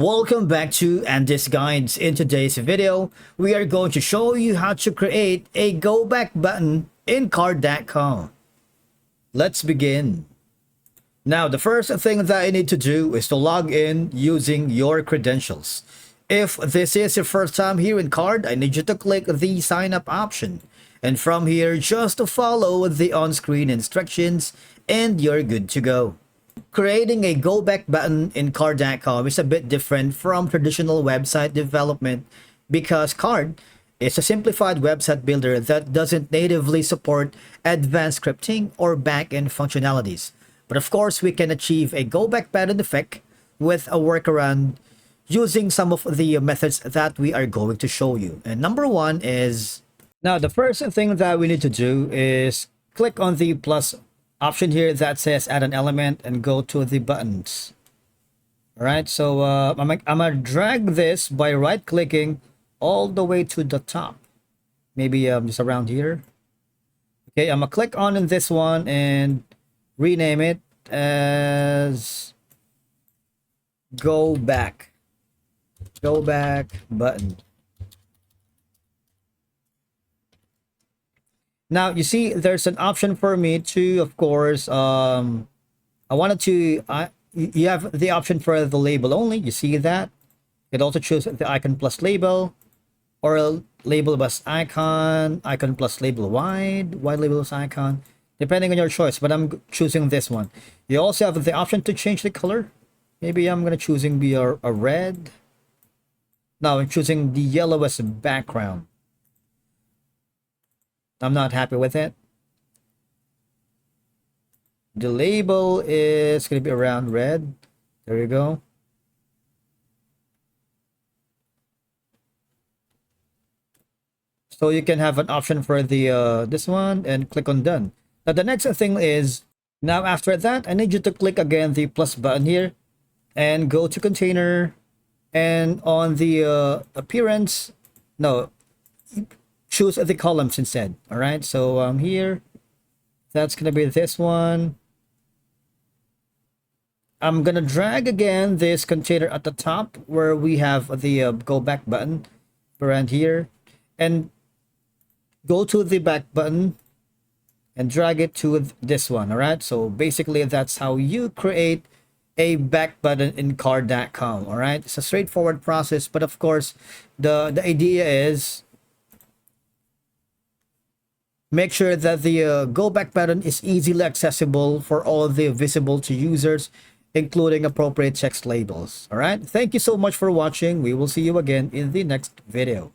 Welcome back to Andy's Guides. In today's video, we are going to show you how to create a go back button in card.com. Let's begin. Now, the first thing that you need to do is to log in using your credentials. If this is your first time here in Card, I need you to click the sign up option. And from here, just to follow the on-screen instructions and you're good to go. Creating a go back button in Card.com is a bit different from traditional website development because Card is a simplified website builder that doesn't natively support advanced scripting or backend functionalities. But of course, we can achieve a go back button effect with a workaround using some of the methods that we are going to show you. And number one is, now the first thing that we need to do is click on the plus option here that says add an element and go to the buttons. All right, so I'm gonna drag this by right clicking all the way to the top, maybe just around here. Okay, I'm gonna click on in this one and rename it as go back button. Now, you see, there's an option for me to, of course, you have the option for the label only. You see that? You can also choose the icon plus label, or a label plus icon, icon plus label wide label plus icon, depending on your choice, but I'm choosing this one. You also have the option to change the color. Maybe I'm going to choosing a red. Now, I'm choosing the yellow as a background. I'm not happy with it. The label is going to be around red. There you go. So you can have an option for the this one and click on done. Now the next thing is, now after that, I need you to click again the plus button here and go to container, and on the appearance, no, choose the columns instead. All right, so here, that's gonna be this one. I'm gonna drag again this container at the top where we have the go back button around here, and go to the back button and drag it to this one. All right, so basically that's how you create a back button in Card.com. All right, it's a straightforward process, but of course the idea is, make sure that the go back button is easily accessible for all of the visible to users, including appropriate text labels. All right. Thank you so much for watching. We will see you again in the next video.